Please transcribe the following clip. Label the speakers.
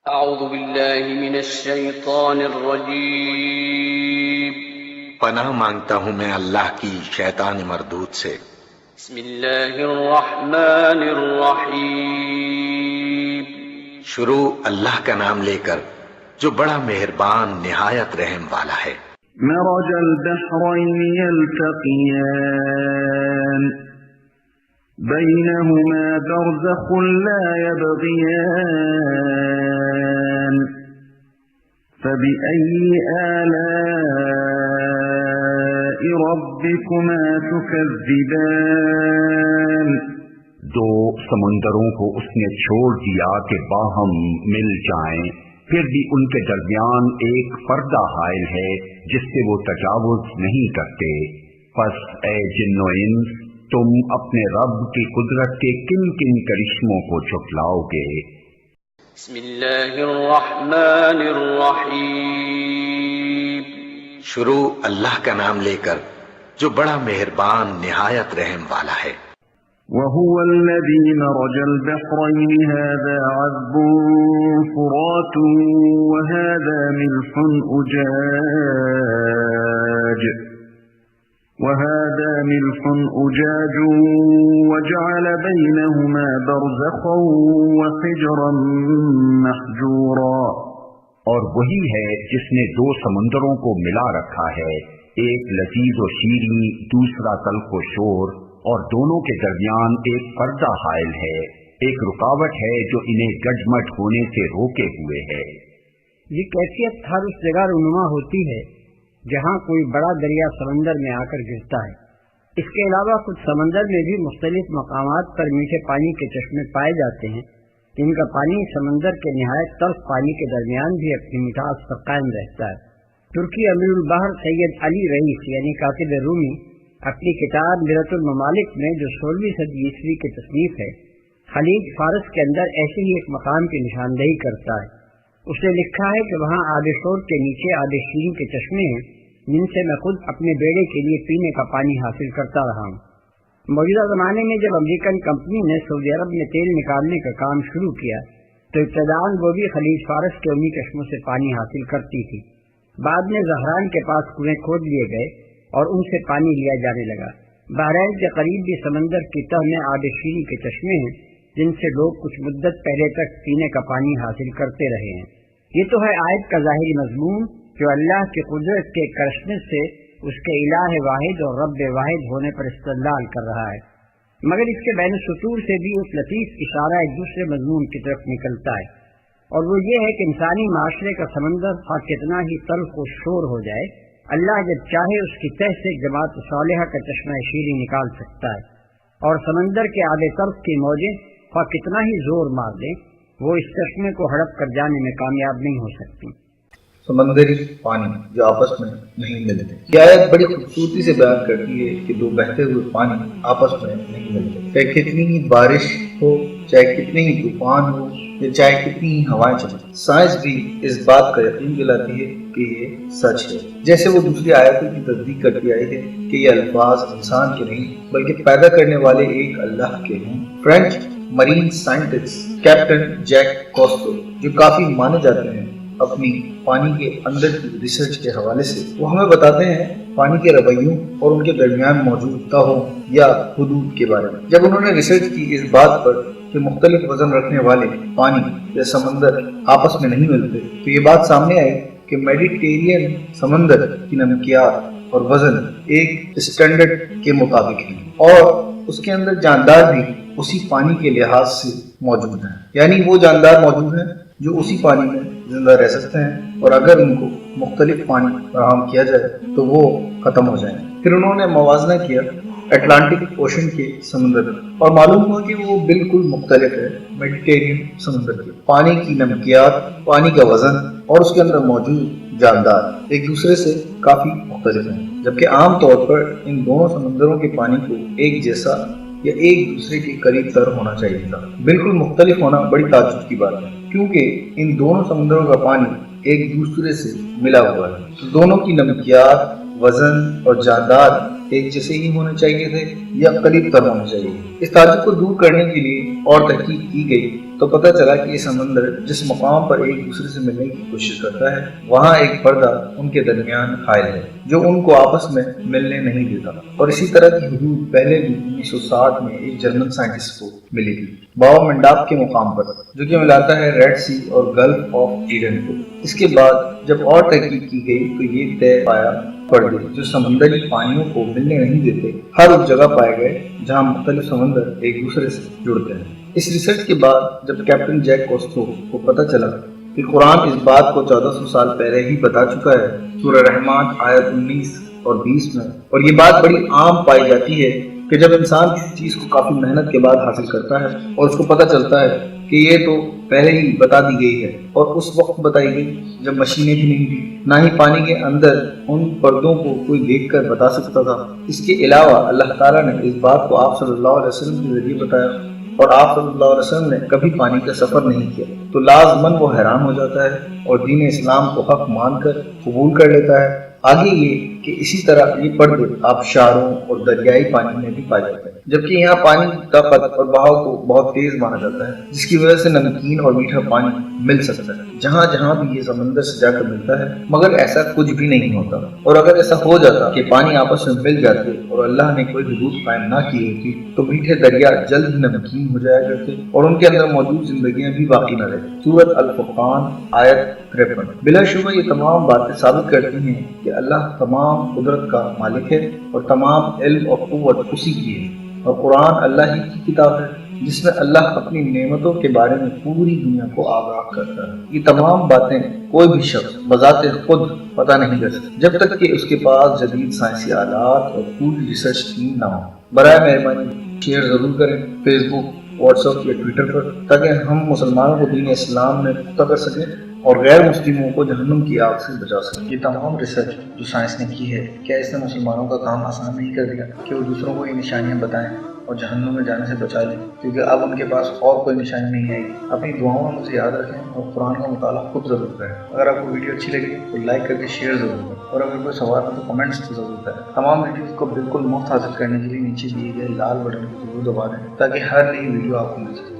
Speaker 1: اعوذ باللہ من الشیطان الرجیم
Speaker 2: پناہ مانگتا ہوں میں اللہ کی شیطان مردود سے۔
Speaker 1: بسم اللہ الرحمن الرحیم
Speaker 2: شروع اللہ کا نام لے کر جو بڑا مہربان نہایت رحم والا ہے۔
Speaker 3: مرج البحرين يلتقيان بينهما برزخ لا يبغيان فبأي آلاء ربكما تكذبان
Speaker 4: دو سمندروں کو اس نے چھوڑ دیا کہ باہم مل جائیں، پھر بھی ان کے درمیان ایک پردہ حائل ہے جس سے وہ تجاوز نہیں کرتے۔ پس اے جن و انس، تم اپنے رب کی قدرت کے کن کن کرشموں کو جھٹلاؤ گے؟
Speaker 1: بسم اللہ الرحمن الرحیم
Speaker 2: شروع اللہ کا نام لے کر جو بڑا مہربان نہایت رحم والا ہے۔
Speaker 3: وهو الذي مرج البحرين هذا عذب فرات وهذا ملح أجاج وجعل بينهما برزخا وحجرا محجورا،
Speaker 4: اور وہی ہے جس نے دو سمندروں کو ملا رکھا ہے، ایک لذیذ و شیریں، دوسرا تلخ و شور، اور دونوں کے درمیان ایک پردہ حائل ہے، ایک رکاوٹ ہے جو انہیں گڈمٹ ہونے سے روکے ہوئے ہے۔
Speaker 5: یہ کیفیت ہر اس جگہ رونما ہوتی ہے جہاں کوئی بڑا دریا سمندر میں آ کر گرتا ہے۔ اس کے علاوہ کچھ سمندر میں بھی مختلف مقامات پر میٹھے پانی کے چشمے پائے جاتے ہیں جن کا پانی سمندر کے نہایت تلخ پانی کے درمیان بھی اپنی مٹھاس پر قائم رہتا ہے۔ ترکی امیر البحر سید علی رئیس یعنی کاتب رومی اپنی کتاب میرۃ الممالک میں جو 16ویں صدی عیسوی کی تصنیف ہے، خلیج فارس کے اندر ایسے ہی ایک مقام کی نشاندہی کرتا ہے۔ اس نے لکھا ہے کہ وہاں آب شور کے نیچے آب شیریں کے چشمے ہیں جن سے میں خود اپنے بیڑے کے لیے پینے کا پانی حاصل کرتا رہا ہوں۔ موجودہ زمانے میں جب امریکن کمپنی نے سعودی عرب میں تیل نکالنے کا کام شروع کیا تو ابتداءً وہ بھی خلیج فارس کے انہی چشموں سے پانی حاصل کرتی تھی۔ بعد میں زہران کے پاس کنویں کھود لیے گئے اور ان سے پانی لیا جانے لگا۔ بحرین کے قریب بھی سمندر کی تہ میں آب شیریں کے چشمے ہیں جن سے لوگ کچھ مدت پہلے تک پینے کا پانی حاصل کرتے رہے ہیں۔ یہ تو ہے آیت کا ظاہری مضمون جو اللہ کی قدرت کے کرشمے سے اس کے الہ واحد اور رب واحد ہونے پر استدلال کر رہا ہے، مگر اس کے بین السطور سے بھی ایک لطیف اشارہ ایک دوسرے مضمون کی طرف نکلتا ہے، اور وہ یہ ہے کہ انسانی معاشرے کا سمندر خواہ کتنا ہی تلخ و شور ہو جائے، اللہ جب چاہے اس کی تہ سے جماعت صالحہ کا چشمہ شیریں نکال سکتا ہے، اور سمندر کے آب تلخ کی موجیں خواہ کتنا ہی زور مار دیں وہ اس چشمے کو ہڑپ کر جانے میں کامیاب نہیں ہو سکتی۔
Speaker 6: سمندری پانی جو آپس میں نہیں ملتے، یہ آیت بڑی خوبصورتی سے بیان کرتی ہے کہ دو بہتے ہوئے پانی آپس میں نہیں ملتے، چاہے کتنی ہی بارش ہو، چاہے کتنے ہی طوفان ہو، یا چاہے کتنی ہی ہوائیں چلیں۔ سائنس بھی اس بات کا یقین دلاتی ہے کہ یہ سچ ہے، جیسے وہ دوسری آیتوں کی تصدیق کرتی آئی ہے کہ یہ الفاظ انسان کے نہیں بلکہ پیدا کرنے والے ایک اللہ کے ہیں۔ French marine scientist captain Jacques Cousteau جو کافی مانے جاتے ہیں اپنی پانی کے اندر کی ریسرچ کے حوالے سے، وہ ہمیں بتاتے ہیں پانی کے رویوں اور ان کے درمیان موجود تہوں یا حدود کے بارے میں۔ جب انہوں نے ریسرچ کی اس بات پر کہ مختلف وزن رکھنے والے پانی یا سمندر آپس میں نہیں ملتے، تو یہ بات سامنے آئی کہ میڈیٹرینین سمندر کی نمکیات اور وزن ایک اسٹینڈرڈ کے مطابق ہیں، اور اس کے اندر جاندار بھی اسی پانی کے لحاظ سے موجود ہیں، یعنی وہ جاندار موجود ہیں جو اسی پانی میں زندہ رہ سکتے ہیں، اور اگر ان کو مختلف پانی فراہم کیا جائے تو وہ ختم ہو جائیں۔ پھر انہوں نے موازنہ کیا اٹلانٹک اوشن کے سمندر اور معلوم ہوا کہ وہ بالکل مختلف ہے میڈیٹرینین سمندر کے۔ پانی کی نمکیات، پانی کا وزن اور اس کے اندر موجود جاندار ایک دوسرے سے کافی مختلف ہیں، جبکہ عام طور پر ان دونوں سمندروں کے پانی کو ایک جیسا یا ایک دوسرے کے قریب تر ہونا چاہیے تھا۔ بالکل مختلف ہونا بڑی تعجب کی بات ہے، کیونکہ ان دونوں سمندروں کا پانی ایک دوسرے سے ملا ہوا ہے، تو دونوں کی نمکیات، وزن اور جاندار ایک جیسے ہی ہونے چاہیے تھے یا قریب تر ہونے چاہیے؟ اس تعجب کو دور کرنے کے لیے اور تحقیق کی گئی تو پتہ چلا کہ یہ سمندر جس مقام پر ایک دوسرے سے ملنے کی کوشش کرتا ہے وہاں ایک پردہ ان کے درمیان حائل ہے جو ان کو آپس میں ملنے نہیں دیتا، اور اسی طرح کی حدود پہلے بھی 1960 میں ایک جرمن سائنٹسٹ کو ملی تھی باو منڈاپ کے مقام پر، جو کہ ملاتا ہے ریڈ سی اور گلف آف ایڈن کو۔ اس کے بعد جب اور تحقیق کی گئی تو یہ طے پایا پردے جو سمندری پانیوں کو ملنے نہیں دیتے ہر اس جگہ پائے گئے جہاں مختلف سمندر ایک دوسرے سے جڑتے ہیں۔ اس ریسرچ کے بعد جب کیپٹن جیک کوسٹو کو پتہ چلا کہ قرآن اس بات کو 1400 سال پہلے ہی بتا چکا ہے سورہ رحمان آیت 19 اور 20 میں، اور یہ بات بڑی عام پائی جاتی ہے کہ جب انسان کسی چیز کو کافی محنت کے بعد حاصل کرتا ہے اور اس کو پتہ چلتا ہے کہ یہ تو پہلے ہی بتا دی گئی ہے، اور اس وقت بتائی گئی جب مشینیں بھی نہیں تھی، نہ ہی پانی کے اندر ان پردوں کو کوئی دیکھ کر بتا سکتا تھا۔ اس کے علاوہ اللہ تعالیٰ نے اس بات کو آپ صلی اللہ علیہ وسلم کے ذریعے بتایا، اور آپ صلی اللہ علیہ وسلم نے کبھی پانی کا سفر نہیں کیا، تو لازماً وہ حیران ہو جاتا ہے اور دین اسلام کو حق مان کر قبول کر لیتا ہے۔ آگے یہ کہ اسی طرح یہ پردے آبشاروں اور دریائی پانی میں بھی پائے جاتے ہیں، جبکہ یہاں پانی کا قد اور بہاؤ کو بہت تیز مانا جاتا ہے، جس کی وجہ سے نمکین اور میٹھا پانی مل سکتا ہے جہاں جہاں بھی یہ سمندر سے جا کر ملتا ہے، مگر ایسا کچھ بھی نہیں ہوتا۔ اور اگر ایسا ہو جاتا کہ پانی آپس میں مل جاتے اور اللہ نے کوئی حدود قائم نہ کی ہوتی تو میٹھے دریا جلد ہی نمکین ہو جایا کرتے اور ان کے اندر موجود زندگیاں بھی باقی نہ رہتی۔ سورۃ الفرقان آیت 53۔ بلا شبہ یہ تمام باتیں ثابت کرتی ہیں کہ اللہ تمام قدرت کا مالک ہے اور تمام علم اور قوت اسی کی ہے، اور قرآن اللہ ہی کی کتاب ہے جس میں اللہ اپنی نعمتوں کے بارے میں پوری دنیا کو آگاہ کرتا ہے۔ یہ تمام باتیں کوئی بھی شخص بذات خود پتہ نہیں کر سکتا جب تک کہ اس کے پاس جدید سائنسی آلات اور پوری ریسرچ ٹیم نہ ہو۔ برائے مہربانی شیئر ضرور کریں فیس بک، واٹس ایپ یا ٹویٹر پر، تاکہ ہم مسلمانوں کو دین اسلام میں پختہ کر سکیں اور غیر مسلموں کو جہنم کی آگ سے بچا سکیں۔ یہ تمام ریسرچ جو سائنس نے کی ہے، کیا اس نے مسلمانوں کا کام آسان نہیں کر دیا کہ وہ دوسروں کو یہ نشانیاں بتائیں اور جہنم میں جانے سے بچا لیں؟ کیونکہ اب ان کے پاس اور کوئی نشانی نہیں آئی۔ اپنی دعاؤں میں مجھے یاد رکھیں اور قرآن کا مطالعہ خود ضرور کریں۔ اگر آپ کو ویڈیو اچھی لگی تو لائک کر کے شیئر ضرور کریں، اور اگر کوئی سوال ہو تو کمنٹس ضرور کریں۔ تمام ویڈیوز کو بالکل مفت حاصل کرنے کے لیے نیچے دیے گئے لال بٹن کو ضرور دبا دیں تاکہ ہر نئی ویڈیو آپ کو مل سکے۔